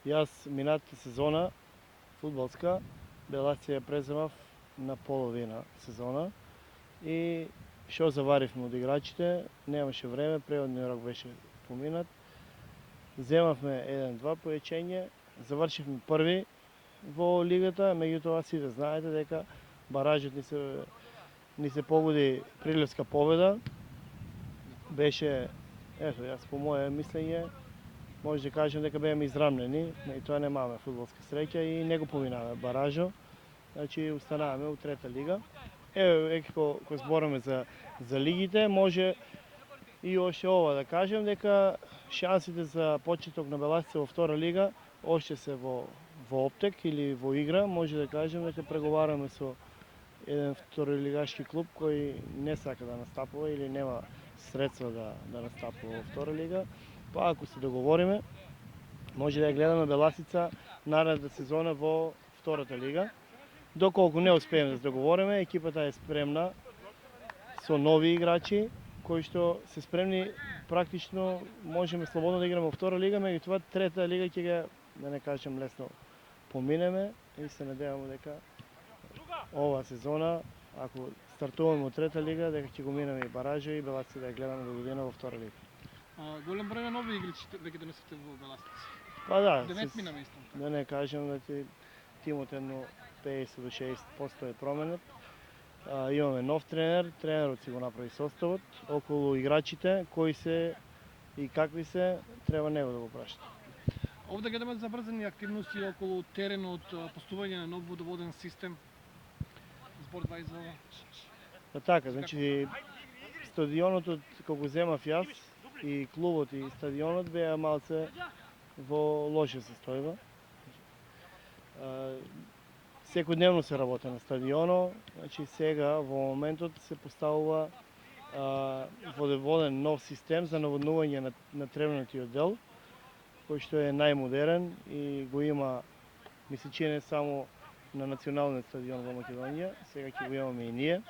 Јас минатата сезона фудбалска Беласија ја преземав на половина сезона и што заваривме од играчите, немаше време, преводниот рок беше поминат. Земавме 1-2 појачење, завршивме први во лигата, меѓутоа сите знаете дека баражот ни се погоди Прилевска победа. Беше, ето, јас по моје мислење, може да кажем дека беме израмнени, тоа немаме фудбалска среќа и не го поминаваме баражо. Значи, устанаваме у трета лига. Еве, кога збораме за лигите, може и още ова да кажем дека шансите за почеток на Беласица во втора лига още се во оптек или во игра. Може да кажем дека преговараме со еден второлигашки клуб кој не сака да настапува или нема средства да настапува во втора лига. Па ако се договориме, може да ја гледаме Беласица наредната сезона во втората лига. Доколку не успееме да се договориме, екипата е спремна со нови играчи кои што се спремни, практично можеме слободно да играме во втора лига, меѓутоа трета лига ќе ga, да не кажем лесно, поминеме и се надеваме дека ова сезона, ако стартуваме од трета лига, дека ќе го минеме и баража и Беласица да ја гледаме до година во втора лига. Голем број на нови играчи веќе донесете во Беласица. Па да, 9 мина мислам. да не кажем дека тимот едно 50 до 60% е променет. Имаме нов тренер, тренерот си го направи составот, околу играчите, кои се и какви се, треба него да го прашате. Овде гледаме забрзани активности околу теренот, постување на нов водоводен систем. Збор 2 за ова. Па така, значи стадионот од кога земав јас и клубот и стадионот беа малце во лоша состојба. Секојдневно се работи на стадионот, значи сега во моментот се поставува водоводен нов систем за наводнување на тревнатиот дел, кој што е најмодерен и го има, ми се чини, само на националниот стадион во Македонија, сега ќе го имаме и ние.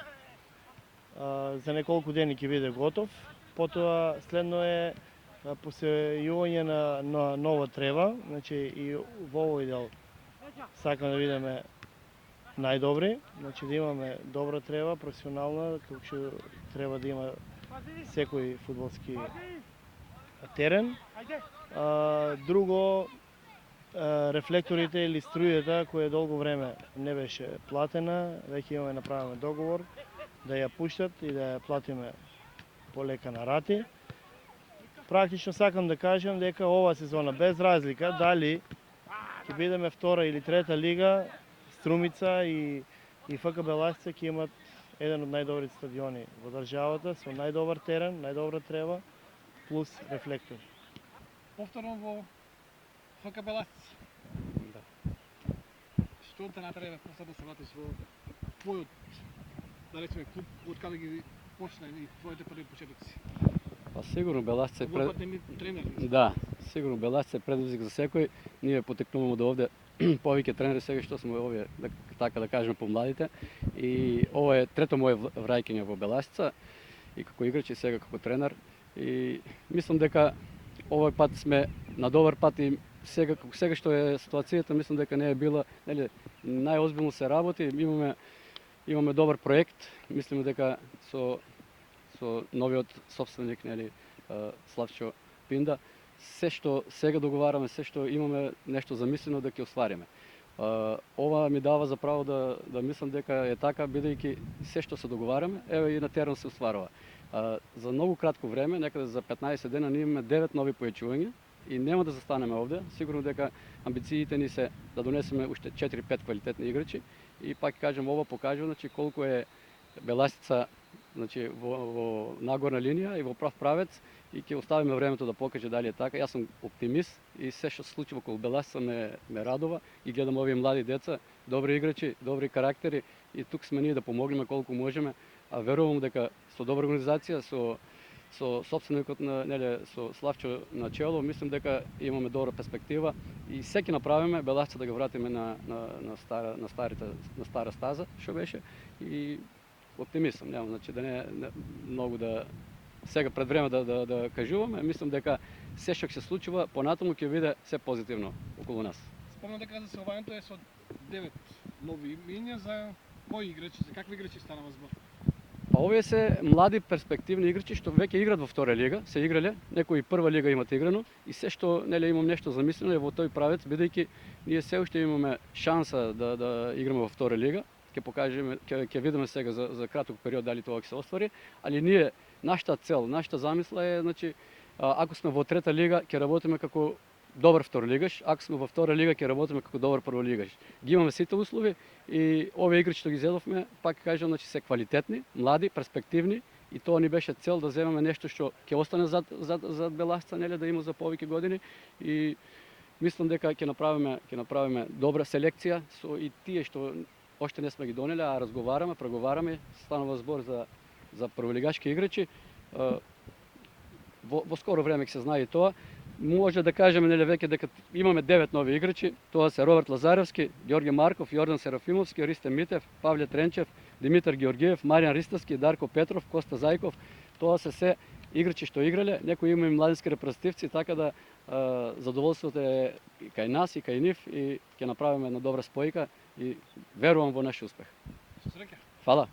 За неколку дени ќе биде готов. Потоа следно е посејување на нова трева, значи и во овој дел сакам да видиме најдобри, значи да имаме добра трева, професионална, како што треба да има секој фудбалски терен. Друго, рефлекторите или струјата која долго време не беше платена, веќе имаме направен договор да ја пуштат и да ја платиме полека на рати. Практично сакам да кажем дека ова сезона, без разлика дали ќе бидеме втора или трета лига, Струмица и ФК Беласица ќе имат еден од најдобрите стадиони во државата, со најдобар терен, најдобра трева, плюс рефлектор. Повторно во ФК Беласица. Да. Што те натреба после да се вратиш во твојот, да речеме, клуб, од каде ги почна и твоите први почетоци? Па сигурно Беласица е тренер. Да, сигурно Беласица е предизвик за секој. Ние потекнуваме од овде повеќе тренери сега што сме овие, така да кажеме, помладите. И ова е трето моје враќање во Беласица и како играч и сега како тренер. И мислам дека овој пат сме на добар пат и сега што е ситуацијата, мислам дека не е била, нели, најозбилно се работи, имаме добар проект, мислиме дека со новиот собственик, нели, Славчо Пинда, се што сега договараме, се што имаме нешто замислено да ќе оствариме. Ова ми дава за право да мислам дека е така, бидејќи се што се договараме, еве и на терен се остварува. За многу кратко време, некаде за 15 дена, ние имаме 9 нови појачувања и нема да застанеме овде. Сигурно дека амбициите ни се да донесеме уште 4-5 квалитетни играчи и пак кажем, ова покажува, значи, колку е Беласица, значи, во нагорна линија и во прав правец, и ќе оставиме времето да покаже дали е така. Јас сум оптимист и се што се случи околу Беласица ме радува и гледам овие млади деца, добри играчи, добри карактери и тук сме ние да помогнеме колку можеме, а верувам дека со добра организација, со собственикот со Славчо на чело, мислам дека имаме добра перспектива и се ќе направиме Беласица да го вратиме на стара стаза, што беше, и оптимист сум, нема, значи да не многу да сега пред време да кажуваме, мислам дека се што ќе се случува понатаму ќе биде се позитивно околу нас. Спомнам дека заселувањето е со 9 нови имиња за кои играчи, за какви играчи станава збор? Па овие се млади перспективни играчи што веќе играат во втора лига, се играле, некои прва лига имат играно и се што нели имам нешто замислено е во тој правец, бидејќи ние се уште имаме шанса да играме во втора лига. Ќе покажеме, ќе видиме сега за краток период дали тоа ќе се оствари, али ние нашата цел, нашата замисла е значи ако сме во трета лига ќе работиме како добар второлигаш, ако сме во втора лига ќе работиме како добар прволигаш. Ги имаме сите услови и овие играчи што ги зедовме, пак кажам, значи се квалитетни, млади, перспективни и тоа ни беше цел да земеме нешто што ќе остане зад Беласица, нели да има за повеќе години и мислам дека ќе направиме добра селекција со и тие што още не сме ги донели, а разговараме, преговараме, станува збор за прволигашки играчи. Во скоро време ќе се знае и тоа. Може да кажеме нели веќе дека имаме 9 нови играчи. Тоа се Роберт Лазаревски, Ѓорги Марков, Јордан Серафимовски, Ристен Митев, Павле Тренчев, Димитар Георгиев, Маријан Ристовски, Дарко Петров, Коста Зајков. Тоа се играчи што играле, некои има и младински репрезентативци, така да задоволството е и кај нас и кај нив и ќе направиме една добра спојка и верувам во наш успех. Со среќа. Фала.